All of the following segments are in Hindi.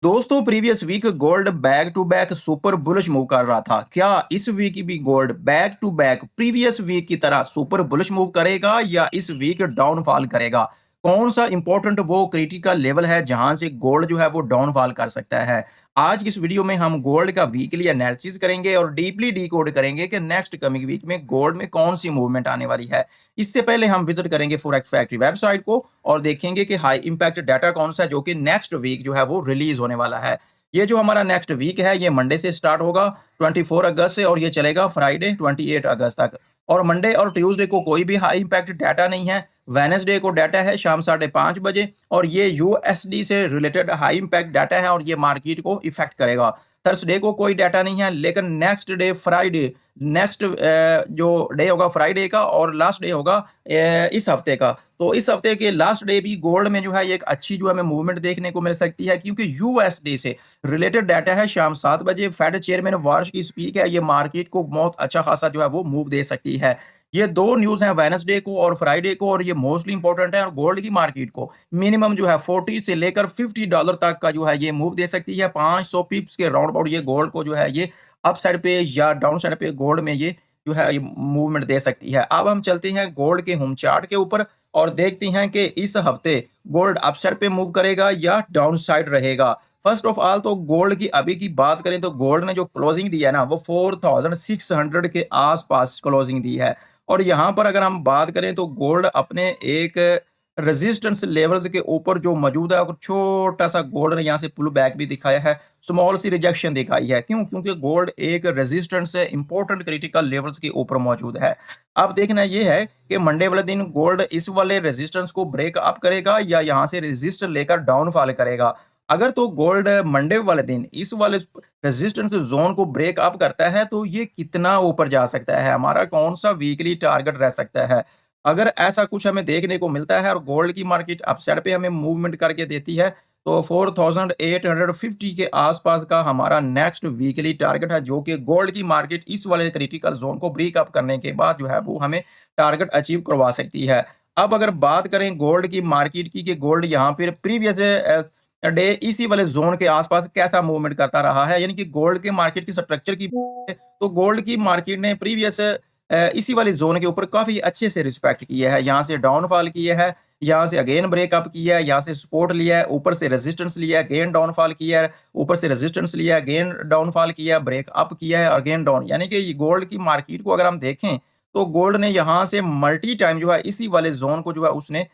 दोस्तों previous week gold back to back super bullish move कर रहा था। क्या इस वीक भी gold back to back previous week की तरह सुपर बुलिश मूव करेगा या इस वीक डाउनफॉल करेगा? कौन सा इंपॉर्टेंट वो क्रिटिकल लेवल है जहां से गोल्ड जो है वो डाउनफॉल कर सकता है? आज की इस वीडियो में हम गोल्ड का वीकली एनालिसिस करेंगे और डीपली डीकोड करेंगे कि नेक्स्ट कमिंग वीक में गोल्ड में कौन सी मूवमेंट आने वाली है। इससे पहले हम विजिट करेंगे फॉरेक्स फैक्ट्री वेबसाइट को और देखेंगे कि हाई इंपैक्ट डाटा कौन सा है जो कि नेक्स्ट वीक जो है वो रिलीज होने वाला है। ये जो हमारा नेक्स्ट वीक है ये मंडे से स्टार्ट होगा 24 अगस्त से और ये चलेगा फ्राइडे 28 अगस्त तक। और मंडे और ट्यूसडे को कोई भी हाई इंपैक्ट डाटा नहीं है। वेनेसडे को डाटा है शाम 5:30 बजे और ये यूएसडी से रिलेटेड हाई इंपैक्ट डाटा है और ये मार्केट को इफेक्ट करेगा। थर्सडे को कोई डाटा नहीं है, लेकिन नेक्स्ट डे फ्राइडे, नेक्स्ट जो डे होगा फ्राइडे का और लास्ट डे होगा इस हफ्ते का। तो इस हफ्ते के लास्ट डे भी गोल्ड में जो है एक अच्छी जो हमें मूवमेंट देखने को मिल सकती है, क्योंकि यूएसडी से रिलेटेड डाटा है शाम 7 बजे। फेड चेयरमैन वार्श की स्पीच है, ये मार्केट को बहुत अच्छा खासा जो है वो मूव दे सकती है। ये दो न्यूज़ हैं वेडनेसडे को और फ्राइडे को और ये मोस्टली इंपॉर्टेंट है और गोल्ड की मार्केट को मिनिमम जो है 40 से लेकर $50 तक का जो है ये मूव दे सकती है। 500 पिप्स के राउंड अबाउट ये गोल्ड को जो है ये अप साइड पे या डाउन साइड पे गोल्ड में ये जो है ये मूवमेंट दे सकती है। अब हम चलते हैं गोल्ड के होम चार्ट के ऊपर और देखते हैं कि इस हफ्ते गोल्ड अप साइड पे मूव करेगा या डाउन साइड रहेगा। फर्स्ट ऑफ ऑल तो गोल्ड की अभी की बात करें तो गोल्ड ने जो क्लोजिंग दी है ना वो 4600 के आसपास क्लोजिंग दी है। और यहाँ पर अगर हम बात करें तो गोल्ड अपने एक रेजिस्टेंस लेवल्स के ऊपर जो मौजूद है और छोटा सा गोल्ड ने यहाँ से पुल बैक भी दिखाया है, स्मॉल सी रिजेक्शन दिखाई है। क्यों? क्योंकि गोल्ड एक रेजिस्टेंस से इंपॉर्टेंट क्रिटिकल लेवल्स के ऊपर मौजूद है। अब देखना ये है कि मंडे वाले दिन गोल्ड इस वाले रेजिस्टेंस को ब्रेक अप करेगा या यहाँ से रेजिस्ट लेकर डाउनफॉल करेगा। अगर तो गोल्ड मंडे वाले दिन इस वाले रेजिस्टेंस जोन को ब्रेक अप करता है तो ये कितना ऊपर जा सकता है, हमारा कौन सा वीकली टारगेट रह सकता है। अगर ऐसा कुछ हमें देखने को मिलता है और गोल्ड की मार्केट अपसाइड पे हमें मूवमेंट करके देती है तो 4850 के आसपास का हमारा नेक्स्ट वीकली टारगेट है, जो कि गोल्ड की मार्केट इस वाले क्रिटिकल जोन को ब्रेक अप करने के बाद जो है वो हमें टारगेट अचीव करवा सकती है। अब अगर बात करें गोल्ड की मार्केट की कि गोल्ड यहाँ पर प्रीवियस डे इसी वाले जोन के आसपास कैसा मूवमेंट करता रहा है, यानी कि गोल्ड के मार्केट की स्ट्रक्चर की तो गोल्ड की मार्केट ने प्रीवियस इसी वाले जोन के ऊपर काफी अच्छे से रिस्पेक्ट किया है। यहाँ से डाउनफॉल किया है, यहाँ से अगेन ब्रेकअप किया है, यहाँ से सपोर्ट लिया है, ऊपर से रेजिस्टेंस लिया है, अगेन डाउनफॉल किया है, ऊपर से रेजिस्टेंस लिया है, अगेन डाउनफॉल किया है, ब्रेकअप किया है, अगेन डाउन। यानी कि गोल्ड की मार्केट को अगर हम देखें तो गोल्ड ने यहाँ से मल्टी टाइम जो है इसी वाले जोन को जो है उसने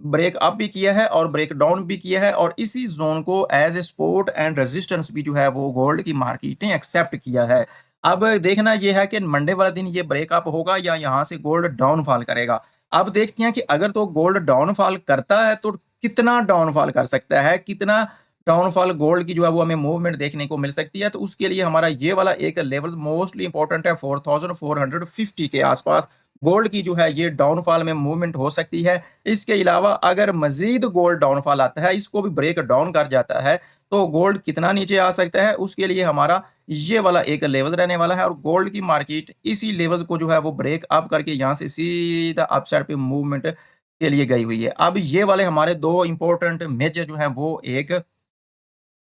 ब्रेक अप भी किया है और ब्रेक डाउन भी किया है और इसी जोन को as a support and resistance भी जो है वो गोल्ड की मार्केट ने एक्सेप्ट किया है। अब देखना यह है कि मंडे वाला दिन ये ब्रेकअप होगा या यहाँ से गोल्ड डाउनफॉल करेगा। अब देखते हैं कि अगर तो गोल्ड डाउनफॉल करता है तो कितना डाउनफॉल कर सकता है, कितना डाउनफॉल गोल्ड की जो है वो हमें मूवमेंट देखने को मिल सकती है। तो उसके लिए हमारा ये वाला एक लेवल मोस्टली इंपॉर्टेंट है, 4450 के आसपास गोल्ड की जो है ये डाउनफॉल में मूवमेंट हो सकती है। इसके अलावा अगर मजीद गोल्ड डाउनफॉल आता है, इसको भी ब्रेक डाउन कर जाता है, तो गोल्ड कितना नीचे आ सकता है, उसके लिए हमारा ये वाला एक लेवल रहने वाला है। और गोल्ड की मार्केट इसी लेवल को जो है वो ब्रेक अप करके यहाँ से सीधा अपसाइड पे मूवमेंट के लिए गई हुई है। अब ये वाले हमारे दो इंपॉर्टेंट मेजर जो है वो एक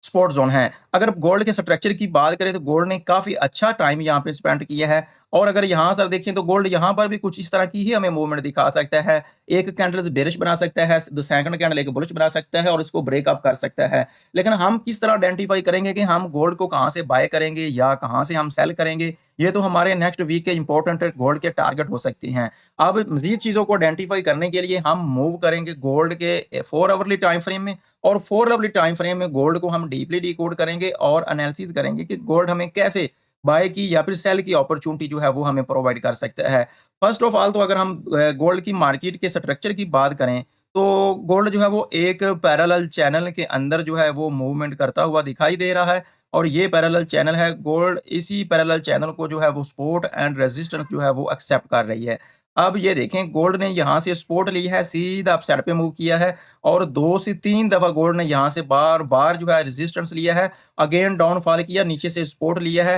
स्पॉट जोन है। अगर गोल्ड के स्ट्रक्चर की बात करें तो गोल्ड ने काफ़ी अच्छा टाइम यहाँ पे स्पेंड किया है और अगर यहाँ सर देखें तो गोल्ड यहाँ पर भी कुछ इस तरह की ही हमें मूवमेंट दिखा सकता है। एक कैंडल बेरिश बना सकता है, द सेकंड कैंडल एक बुलिश बना सकता है और इसको ब्रेकअप कर सकता है। लेकिन हम किस तरह आइडेंटिफाई करेंगे कि हम गोल्ड को कहाँ से बाय करेंगे या कहाँ से हम सेल करेंगे, ये तो हमारे नेक्स्ट वीक के इंपॉर्टेंट गोल्ड के टारगेट हो सकते हैं। अब मजीद चीज़ों को आइडेंटिफाई करने के लिए हम मूव करेंगे गोल्ड के 4 आवरली टाइम फ्रेम में और 4 आवरली टाइम फ्रेम में गोल्ड को हम डीपली डिकोड करेंगे और एनालिसिस करेंगे कि गोल्ड हमें कैसे बाय की या फिर सेल की अपॉर्चुनिटी जो है वो हमें प्रोवाइड कर सकता है। फर्स्ट ऑफ ऑल तो अगर हम गोल्ड की मार्केट के स्ट्रक्चर की बात करें तो गोल्ड जो है वो एक पैरेलल चैनल के अंदर जो है वो मूवमेंट करता हुआ दिखाई दे रहा है और ये पैरेलल चैनल है। गोल्ड इसी पैरेलल चैनल को जो है वो सपोर्ट एंड रेजिस्टेंस जो है वो एक्सेप्ट कर रही है। अब ये देखें गोल्ड ने यहाँ से सपोर्ट ली है, सीधा अप साइड पे मूव किया है और 2 से 3 दफ़ा गोल्ड ने यहाँ से बार-बार जो है रेजिस्टेंस लिया है, अगेन डाउनफॉल किया, नीचे से सपोर्ट लिया है।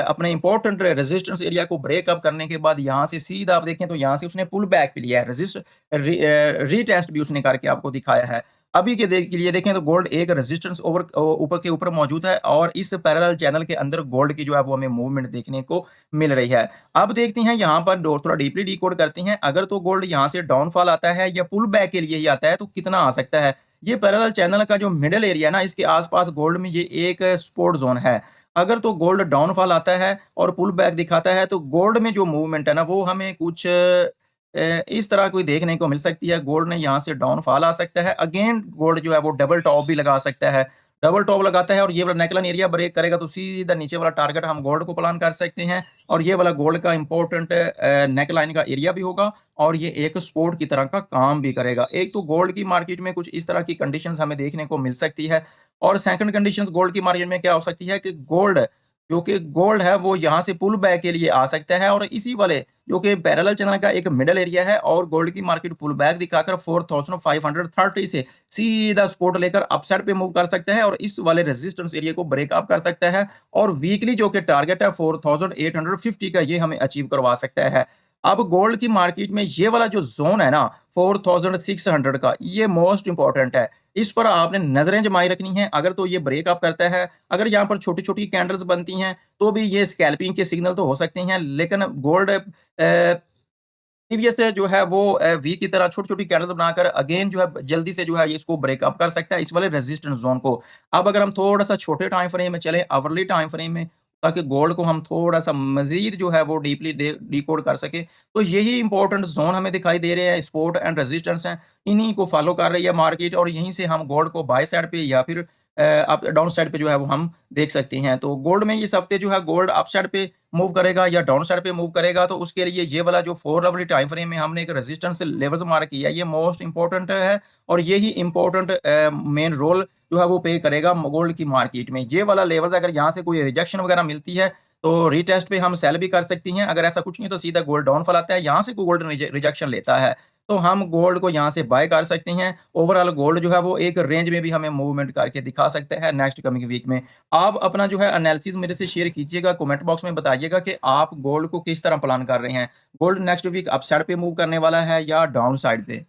अपने इंपॉर्टेंट रेजिस्टेंस एरिया को ब्रेक अप करने के बाद यहाँ से सीधा आप देखें तो यहाँ से उसने पुल बैक भी लिया है, रीटेस्ट भी उसने करके आपको दिखाया है। अभी के लिए देखें तो गोल्ड एक रेजिस्टेंस ऊपर के ऊपर मौजूद है और इस पैरेलल चैनल के अंदर गोल्ड की जो है वो हमें मूवमेंट देखने को मिल रही है। अब देखते हैं यहाँ पर थोड़ा डीपली डिकोड करते हैं। अगर तो गोल्ड यहाँ से डाउनफॉल आता है या पुल बैक के लिए ही आता है तो कितना आ सकता है। ये पैरेलल चैनल का जो मिडिल एरिया है ना, इसके आसपास गोल्ड में ये एक सपोर्ट जोन है। अगर तो गोल्ड डाउनफॉल आता है और पुल बैक दिखाता है तो गोल्ड में जो मूवमेंट है ना वो हमें कुछ इस तरह कोई देखने को मिल सकती है। गोल्ड ने यहाँ से डाउनफॉल आ सकता है। अगेन गोल्ड जो है वो डबल टॉप भी लगा सकता है। डबल टॉप लगाता है और ये वाला नेकलाइन एरिया ब्रेक करेगा तो सीधा नीचे वाला टारगेट हम गोल्ड को प्लान कर सकते हैं और ये वाला गोल्ड का इंपॉर्टेंट नेकलाइन का एरिया भी होगा और ये एक सपोर्ट की तरह का काम भी करेगा। एक तो गोल्ड की मार्केट में कुछ इस तरह की कंडीशंस हमें देखने को मिल सकती है और सेकंड कंडीशंस गोल्ड की मार्केट में क्या हो सकती है कि गोल्ड है वो यहाँ से पुल बैक के लिए आ सकता है और इसी वाले जो कि पैरेलल चैनल का एक मिडल एरिया है और गोल्ड की मार्केट पुल बैक दिखाकर 4530 से सीधा सपोर्ट लेकर अपसाइड पे मूव कर सकता है और इस वाले रेजिस्टेंस एरिया को ब्रेकअप कर सकता है और वीकली जो कि टारगेट है 4850 का ये हमें अचीव करवा सकता है। अब गोल्ड की मार्केट में ये वाला जो जोन है ना 4600 का, ये मोस्ट इंपॉर्टेंट है। इस पर आपने नजरें जमाई रखनी है। अगर तो ये ब्रेकअप करता है, अगर यहाँ पर छोटी छोटी कैंडल्स बनती हैं तो भी ये स्कैल्पिंग के सिग्नल तो हो सकते हैं, लेकिन गोल्ड प्रीवियस जो है वो वी की तरह छोटी छोटी कैंडल्स बनाकर अगेन जो है जल्दी से जो है ये इसको ब्रेकअप कर सकता है इस वाले रेजिस्टेंस जोन को। अब अगर हम थोड़ा सा छोटे टाइम फ्रेम में चले, आवरली टाइम फ्रेम में, ताकि गोल्ड को हम थोड़ा सा मजीद जो है वो डीपली डिकोड कर सके, तो यही इंपॉर्टेंट जोन हमें दिखाई दे रहे हैं, सपोर्ट एंड रेजिस्टेंस हैं। इन्हीं को फॉलो कर रही है मार्केट और यहीं से हम गोल्ड को बाय साइड पे या फिर अप डाउन साइड पे जो है वो हम देख सकते हैं। तो गोल्ड में इस हफ्ते जो है गोल्ड अप साइड पे मूव करेगा या डाउन साइड पे मूव करेगा, तो उसके लिए ये वाला जो 4 आवर टाइम फ्रेम में हमने एक रेजिस्टेंस लेवल्स मार्क किया, ये मोस्ट इंपॉर्टेंट है और यही इंपॉर्टेंट मेन रोल जो है वो पे करेगा गोल्ड की मार्केट में। ये वाला लेवल्स अगर यहाँ से कोई रिजेक्शन वगैरह मिलती है तो रीटेस्ट पे हम सेल भी कर सकती हैं। अगर ऐसा कुछ नहीं तो सीधा गोल्ड डाउनफॉल आता है, यहाँ से कोई गोल्ड रिजेक्शन लेता है तो हम गोल्ड को यहाँ से बाय कर सकते हैं। ओवरऑल गोल्ड जो है वो एक रेंज में भी हमें मूवमेंट करके दिखा सकता है नेक्स्ट कमिंग वीक में। आप अपना जो है एनालिसिस मेरे से शेयर कीजिएगा, कमेंट बॉक्स में बताइएगा कि आप गोल्ड को किस तरह प्लान कर रहे हैं। Gold next week upside पे मूव करने वाला है या डाउन साइड पे।